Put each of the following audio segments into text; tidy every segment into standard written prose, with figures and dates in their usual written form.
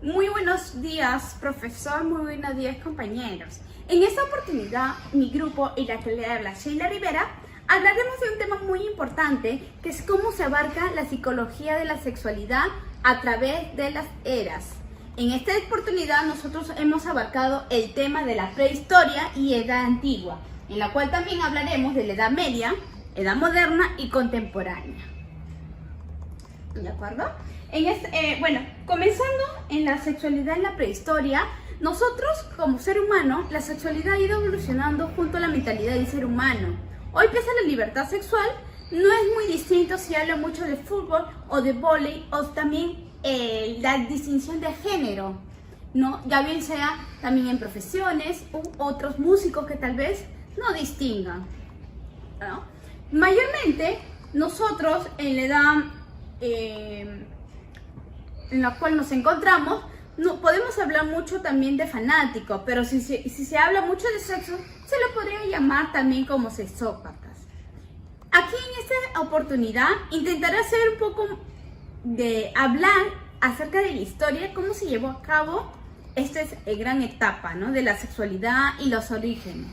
Muy buenos días, profesor, muy buenos días, compañeros. En esta oportunidad, mi grupo y la que le habla, Sheila Rivera, hablaremos de un tema muy importante, que es cómo se abarca la psicología de la sexualidad a través de las eras. En esta oportunidad, nosotros hemos abarcado el tema de la prehistoria y edad antigua, en la cual también hablaremos de la edad media, edad moderna y contemporánea. ¿De acuerdo? Comenzando en la sexualidad en la prehistoria, nosotros como ser humano, la sexualidad ha ido evolucionando junto a la mentalidad del ser humano. Hoy, pese a la libertad sexual, no es muy distinto si habla mucho de fútbol o de vóley o también la distinción de género, ¿no? Ya bien sea también en profesiones u otros músicos que tal vez no distingan, ¿no? Mayormente, nosotros en la edad en la cual nos encontramos, no podemos hablar mucho también de fanáticos, pero si se habla mucho de sexo, se lo podría llamar también como sexópatas. Aquí en esta oportunidad intentaré hacer un poco de hablar acerca de la historia, cómo se llevó a cabo esta gran etapa, ¿no?, de la sexualidad y los orígenes.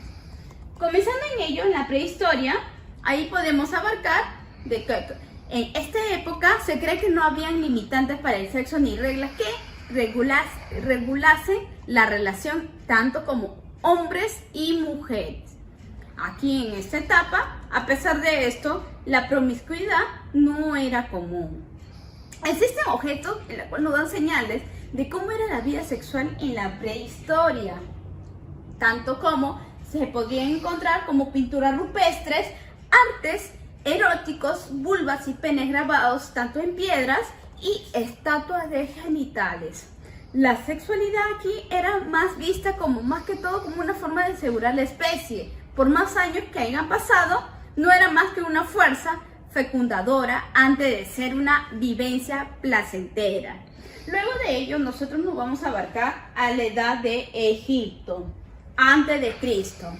Comenzando en ello, en la prehistoria, ahí podemos abarcar de que en esta época se cree que no habían limitantes para el sexo ni reglas que regulasen la relación tanto como hombres y mujeres. Aquí en esta etapa, a pesar de esto, la promiscuidad no era común. Existen objetos en los cuales nos dan señales de cómo era la vida sexual en la prehistoria, tanto como se podían encontrar como pinturas rupestres, artes eróticos, vulvas y penes grabados tanto en piedras y estatuas de genitales. La sexualidad aquí era más vista como más que todo como una forma de asegurar la especie. Por más años que hayan pasado, no era más que una fuerza fecundadora antes de ser una vivencia placentera. Luego de ello, nosotros nos vamos a abarcar a la edad de Egipto, antes de Cristo.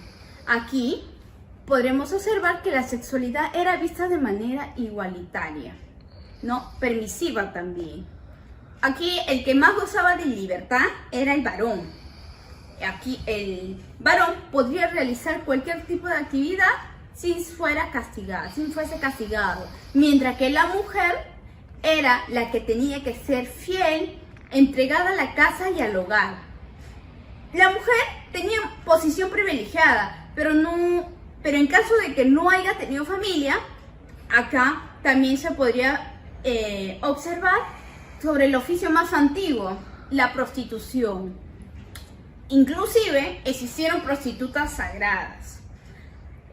Aquí podremos observar que la sexualidad era vista de manera igualitaria, ¿no?, permisiva también. Aquí el que más gozaba de libertad era el varón. Aquí el varón podría realizar cualquier tipo de actividad sin fuese castigado, mientras que la mujer era la que tenía que ser fiel, entregada a la casa y al hogar. La mujer tenía posición privilegiada, pero en caso de que no haya tenido familia, acá también se podría observar sobre el oficio más antiguo, la prostitución. Inclusive existieron prostitutas sagradas.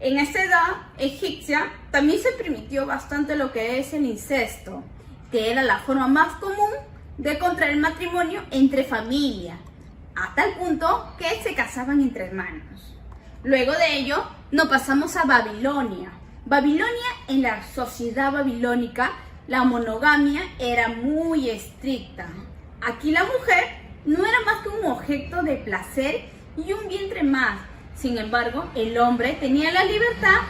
En esta edad egipcia también se permitió bastante lo que es el incesto, que era la forma más común de contraer matrimonio entre familia, a tal punto que se casaban entre hermanos. Luego de ello, nos pasamos a Babilonia. En la sociedad babilónica, la monogamia era muy estricta. Aquí la mujer no era más que un objeto de placer y un vientre más. Sin embargo, el hombre tenía la libertad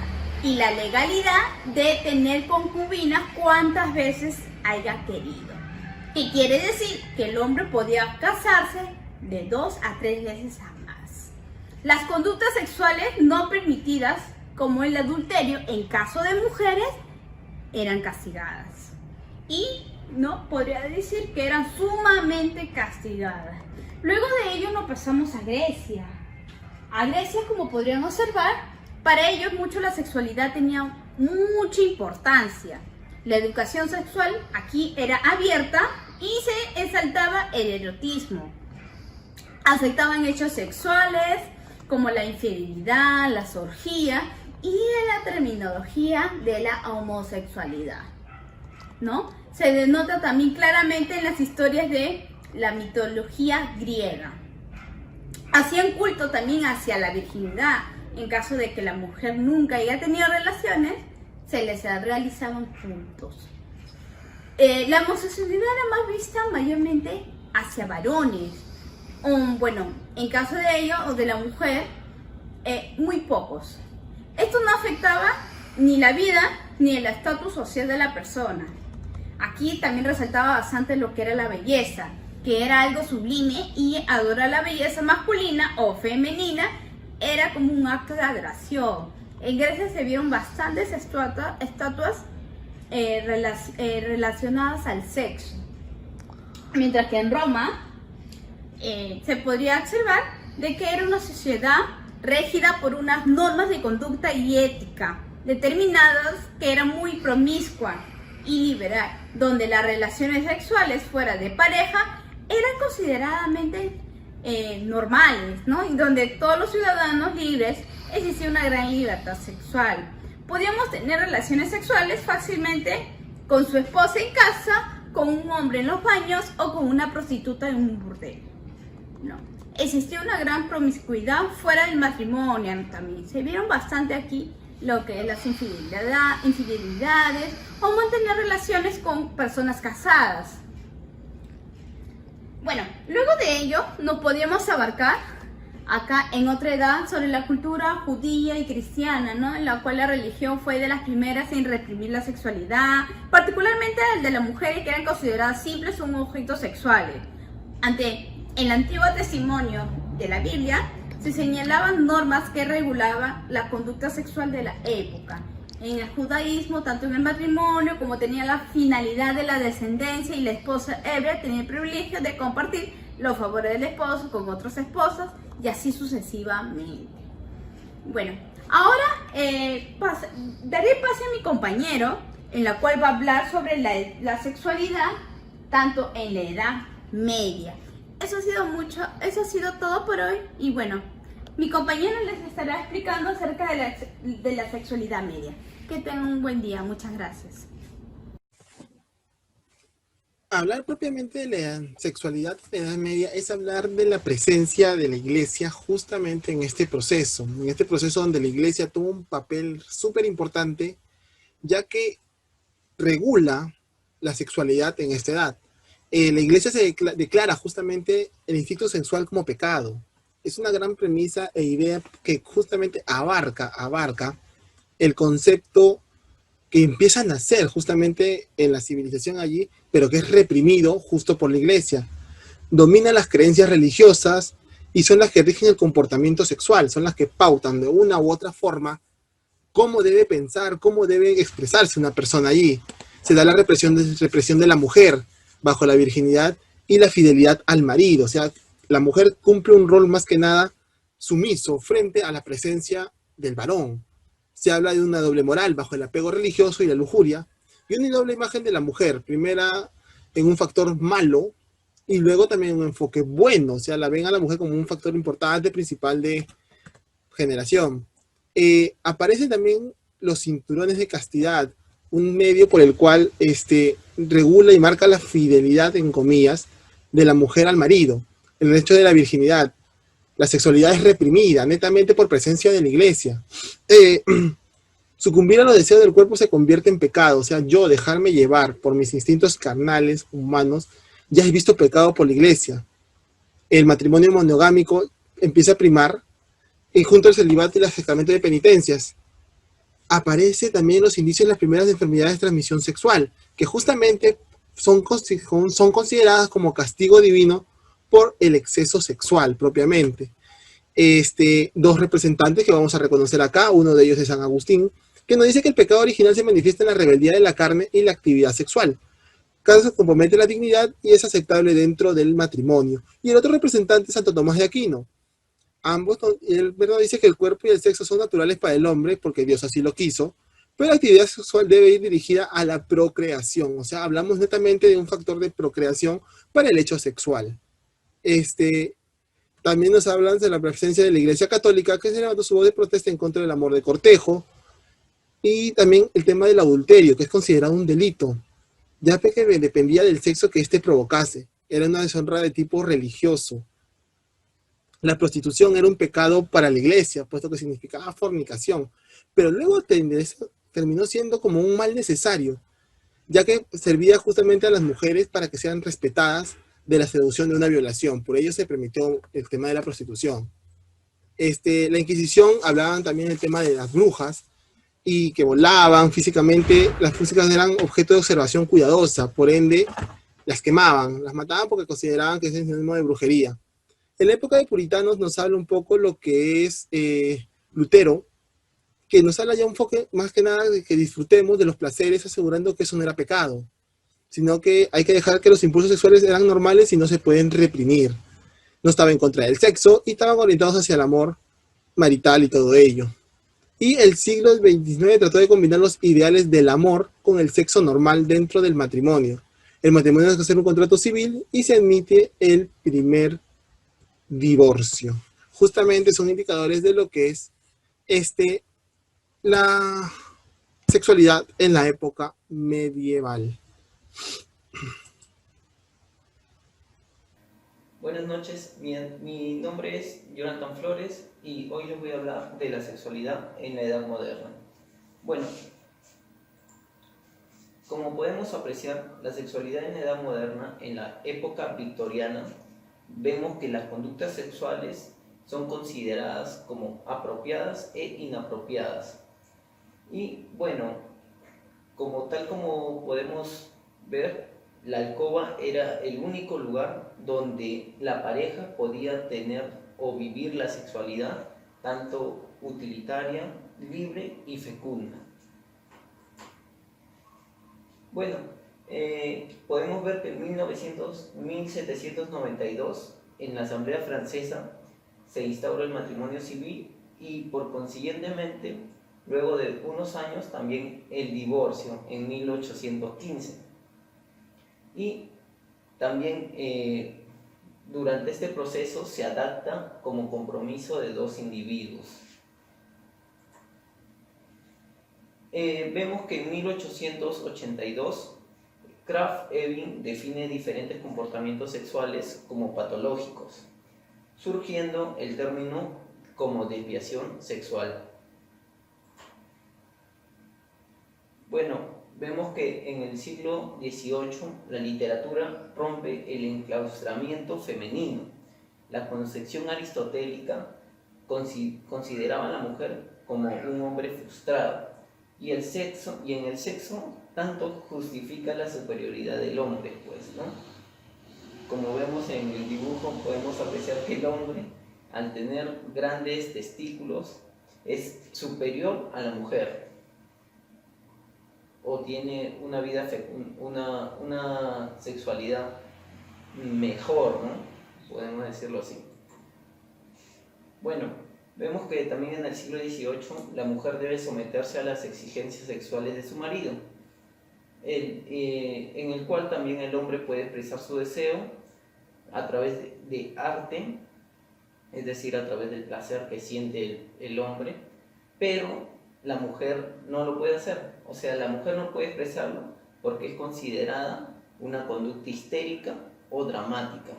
y la legalidad de tener concubinas cuantas veces haya querido. ¿Qué quiere decir? Que el hombre podía casarse de 2 a 3 veces a más. Las conductas sexuales no permitidas, como el adulterio, en caso de mujeres, eran castigadas. Y no podría decir que eran sumamente castigadas. Luego de ello nos pasamos a Grecia. A Grecia, como podrían observar, para ellos mucho la sexualidad tenía mucha importancia. La educación sexual aquí era abierta y se exaltaba el erotismo. Aceptaban hechos sexuales como la infidelidad, las orgías y la terminología de la homosexualidad, ¿no? Se denota también claramente en las historias de la mitología griega. Hacían culto también hacia la virginidad. En caso de que la mujer nunca haya tenido relaciones, se les realizaban cultos. La homosexualidad era más vista mayormente hacia varones. En caso de ellos o de la mujer, muy pocos. Esto no afectaba ni la vida ni el estatus social de la persona. Aquí también resaltaba bastante lo que era la belleza, que era algo sublime, y adorar la belleza masculina o femenina era como un acto de adoración. En Grecia se vieron bastantes estatuas relacionadas al sexo, mientras que en Roma se podría observar de que era una sociedad regida por unas normas de conducta y ética determinadas, que era muy promiscua y liberal, donde las relaciones sexuales fuera de pareja eran consideradamente normales, ¿no? Y donde todos los ciudadanos libres existía una gran libertad sexual. Podíamos tener relaciones sexuales fácilmente con su esposa en casa, con un hombre en los baños o con una prostituta en un burdel, ¿no? Existía una gran promiscuidad fuera del matrimonio también. Se vieron bastante aquí lo que es las infidelidades o mantener relaciones con personas casadas. Bueno, luego de ello nos podíamos abarcar acá en otra edad sobre la cultura judía y cristiana, ¿no? En la cual la religión fue de las primeras en reprimir la sexualidad, particularmente el de las mujeres, que eran consideradas simples un objeto sexual. Ante el antiguo testimonio de la Biblia se señalaban normas que regulaban la conducta sexual de la época. En el judaísmo, tanto en el matrimonio como tenía la finalidad de la descendencia, y la esposa hebrea tenía el privilegio de compartir los favores del esposo con otras esposas, y así sucesivamente. Bueno, ahora daré pase a mi compañero, en la cual va a hablar sobre la sexualidad tanto en la Edad Media. Eso ha sido todo por hoy, y bueno, mi compañero les estará explicando acerca de la sexualidad media. Que tengan un buen día, muchas gracias. Hablar propiamente de la sexualidad en la Edad Media es hablar de la presencia de la Iglesia justamente en este proceso donde la Iglesia tuvo un papel súper importante, ya que regula la sexualidad en esta edad. La Iglesia se declara justamente el instinto sexual como pecado. Es una gran premisa e idea que justamente abarca el concepto que empieza a nacer justamente en la civilización allí, pero que es reprimido justo por la Iglesia. Domina las creencias religiosas y son las que rigen el comportamiento sexual, son las que pautan de una u otra forma cómo debe pensar, cómo debe expresarse una persona allí. Se da la represión de la mujer bajo la virginidad y la fidelidad al marido. O sea, la mujer cumple un rol más que nada sumiso frente a la presencia del varón. Se habla de una doble moral bajo el apego religioso y la lujuria, y una doble imagen de la mujer, primera en un factor malo y luego también en un enfoque bueno. O sea, la ven a la mujer como un factor importante, principal de generación. Aparecen también los cinturones de castidad, un medio por el cual regula y marca la fidelidad, en comillas, de la mujer al marido, el derecho de la virginidad. La sexualidad es reprimida netamente por presencia de la Iglesia. Sucumbir a los deseos del cuerpo se convierte en pecado. O sea, yo dejarme llevar por mis instintos carnales, humanos, ya es visto pecado por la Iglesia. El matrimonio monogámico empieza a primar, y junto al celibato y el sacramento de penitencias. Aparece también los indicios de las primeras enfermedades de transmisión sexual, que justamente son consideradas como castigo divino por el exceso sexual propiamente. Dos representantes que vamos a reconocer acá, uno de ellos es San Agustín, que nos dice que el pecado original se manifiesta en la rebeldía de la carne y la actividad sexual. Caso que compromete la dignidad y es aceptable dentro del matrimonio. Y el otro representante es Santo Tomás de Aquino. Ambos, él dice que el cuerpo y el sexo son naturales para el hombre porque Dios así lo quiso, pero la actividad sexual debe ir dirigida a la procreación. O sea, hablamos netamente de un factor de procreación para el hecho sexual. También nos hablan de la presencia de la Iglesia Católica, que se levantó su voz de protesta en contra del amor de cortejo, y también el tema del adulterio, que es considerado un delito, ya que dependía del sexo que éste provocase. Era una deshonra de tipo religioso. La prostitución era un pecado para la Iglesia, puesto que significaba fornicación, pero luego terminó siendo como un mal necesario, ya que servía justamente a las mujeres para que sean respetadas de la seducción de una violación. Por ello se permitió el tema de la prostitución. La Inquisición hablaban también del tema de las brujas, y que volaban físicamente. Las músicas eran objeto de observación cuidadosa, por ende las quemaban, las mataban porque consideraban que es sinónimo de brujería. En la época de puritanos nos habla un poco lo que es Lutero, que nos habla ya un poco más que nada de que disfrutemos de los placeres asegurando que eso no era pecado, sino que hay que dejar que los impulsos sexuales eran normales y no se pueden reprimir. No estaba en contra del sexo y estaban orientados hacia el amor marital y todo ello. Y el siglo XXIX trató de combinar los ideales del amor con el sexo normal dentro del matrimonio. El matrimonio debe ser un contrato civil y se admite el primer divorcio. Justamente son indicadores de lo que es la sexualidad en la época medieval. Buenas noches, mi nombre es Jonathan Flores y hoy les voy a hablar de la sexualidad en la edad moderna. Bueno, como podemos apreciar, la sexualidad en la edad moderna, en la época victoriana, vemos que las conductas sexuales son consideradas como apropiadas e inapropiadas. Y bueno, tal como podemos ver, la alcoba era el único lugar donde la pareja podía tener o vivir la sexualidad tanto utilitaria, libre y fecunda. Bueno, podemos ver que en 1792 en la Asamblea Francesa se instauró el matrimonio civil y por consiguientemente luego de unos años también el divorcio en 1815. Y también durante este proceso se adapta como compromiso de dos individuos. Vemos que en 1882 Krafft-Ebing define diferentes comportamientos sexuales como patológicos, surgiendo el término como desviación sexual. Bueno, vemos que en el siglo XVIII la literatura rompe el enclaustramiento femenino. La concepción aristotélica consideraba a la mujer como un hombre frustrado y en el sexo tanto justifica la superioridad del hombre, pues, ¿no? Como vemos en el dibujo, podemos apreciar que el hombre, al tener grandes testículos, es superior a la mujer o tiene una sexualidad mejor, ¿no? Podemos decirlo así. Bueno, vemos que también en el siglo XVIII la mujer debe someterse a las exigencias sexuales de su marido, en el cual también el hombre puede expresar su deseo a través de arte, es decir, a través del placer que siente el hombre, pero la mujer no lo puede hacer. O sea, la mujer no puede expresarlo porque es considerada una conducta histérica o dramática.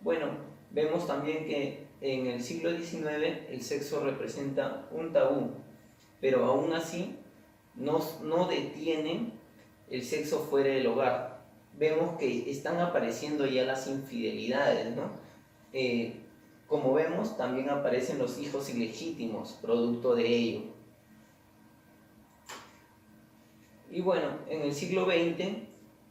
Bueno, vemos también que en el siglo XIX el sexo representa un tabú, pero aún así no detiene el sexo fuera del hogar. Vemos que están apareciendo ya las infidelidades, ¿no? Como vemos, también aparecen los hijos ilegítimos, producto de ello. Y bueno, en el siglo XX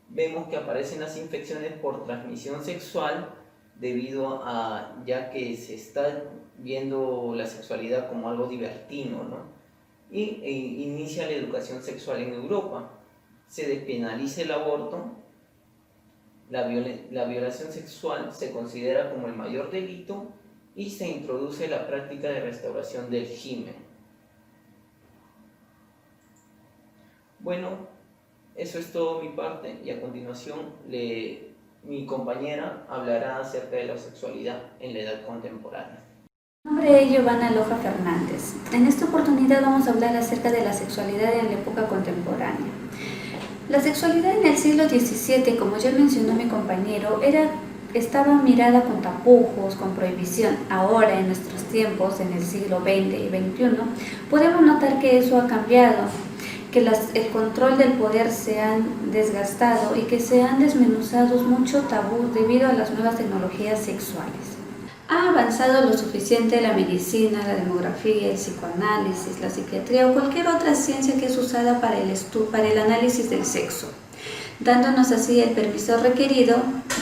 vemos que aparecen las infecciones por transmisión sexual debido a ya que se está viendo la sexualidad como algo divertido, ¿no? Y inicia la educación sexual en Europa. Se despenaliza el aborto. La violación sexual se considera como el mayor delito y se introduce la práctica de restauración del himen. Bueno, eso es todo mi parte y a continuación mi compañera hablará acerca de la sexualidad en la edad contemporánea. Mi nombre es Giovanna Loja Fernández. En esta oportunidad vamos a hablar acerca de la sexualidad en la época contemporánea. La sexualidad en el siglo XVII, como ya mencionó mi compañero, estaba mirada con tapujos, con prohibición. Ahora, en nuestros tiempos, en el siglo XX y XXI, podemos notar que eso ha cambiado, que el control del poder se han desgastado y que se han desmenuzado mucho tabú debido a las nuevas tecnologías sexuales. ¿Ha avanzado lo suficiente la medicina, la demografía, el psicoanálisis, la psiquiatría o cualquier otra ciencia que es usada para el análisis del sexo, dándonos así el permiso requerido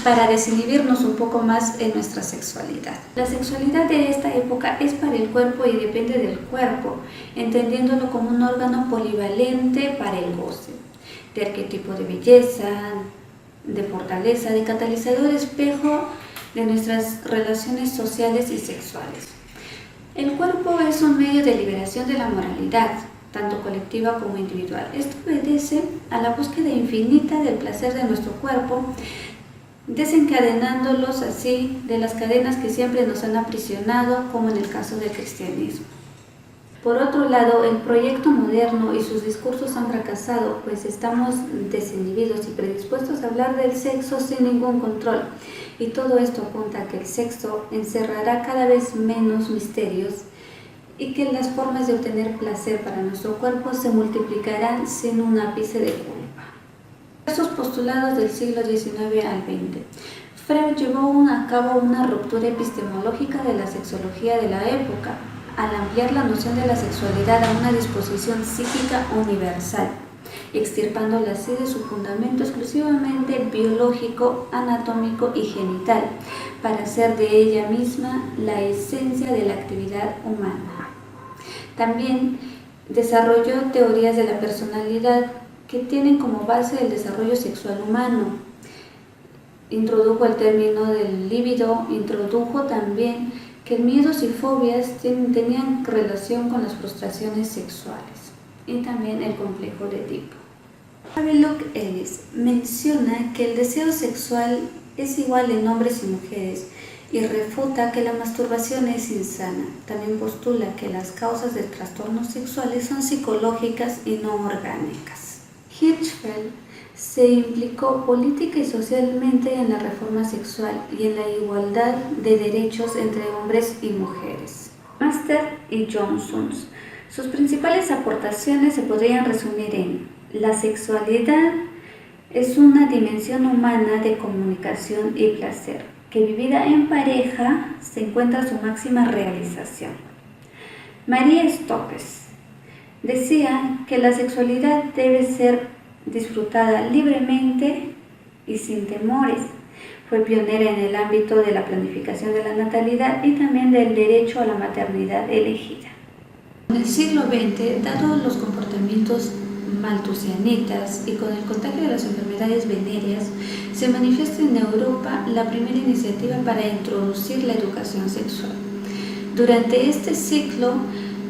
para desinhibirnos un poco más en nuestra sexualidad? La sexualidad de esta época es para el cuerpo y depende del cuerpo, entendiéndolo como un órgano polivalente para el goce, de arquetipo de belleza, de fortaleza, de catalizador espejo de nuestras relaciones sociales y sexuales. El cuerpo es un medio de liberación de la moralidad, tanto colectiva como individual. Esto obedece a la búsqueda infinita del placer de nuestro cuerpo, desencadenándolos así de las cadenas que siempre nos han aprisionado, como en el caso del cristianismo. Por otro lado, el proyecto moderno y sus discursos han fracasado, pues estamos desinhibidos y predispuestos a hablar del sexo sin ningún control. Y todo esto apunta a que el sexo encerrará cada vez menos misterios y que las formas de obtener placer para nuestro cuerpo se multiplicarán sin un ápice de culpa. Esos postulados del siglo XIX al XX. Freud llevó a cabo una ruptura epistemológica de la sexología de la época, al ampliar la noción de la sexualidad a una disposición psíquica universal, extirpándola así de su fundamento exclusivamente biológico, anatómico y genital, para hacer de ella misma la esencia de la actividad humana. También desarrolló teorías de la personalidad que tienen como base el desarrollo sexual humano. Introdujo el término del líbido, introdujo también que miedos y fobias tenían relación con las frustraciones sexuales y también el complejo de Edipo. Havelock Ellis menciona que el deseo sexual es igual en hombres y mujeres y refuta que la masturbación es insana. También postula que las causas de trastornos sexuales son psicológicas y no orgánicas. Hirschfeld se implicó política y socialmente en la reforma sexual y en la igualdad de derechos entre hombres y mujeres. Master y Johnson. Sus principales aportaciones se podrían resumir en: la sexualidad es una dimensión humana de comunicación y placer, que vivida en pareja se encuentra su máxima realización. María Stopes decía que la sexualidad debe ser disfrutada libremente y sin temores. Fue pionera en el ámbito de la planificación de la natalidad y también del derecho a la maternidad elegida. En el siglo XX, dado los comportamientos malthusianitas y con el contagio de las enfermedades venéreas, se manifiesta en Europa la primera iniciativa para introducir la educación sexual. Durante este ciclo,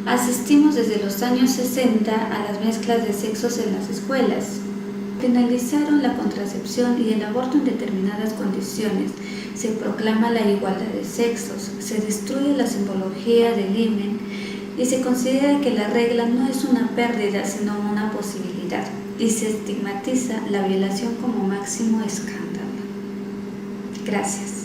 asistimos desde los años 60 a las mezclas de sexos en las escuelas. Penalizaron la contracepción y el aborto en determinadas condiciones. Se proclama la igualdad de sexos, se destruye la simbología del himen y se considera que la regla no es una pérdida sino una posibilidad, y se estigmatiza la violación como máximo escándalo. Gracias.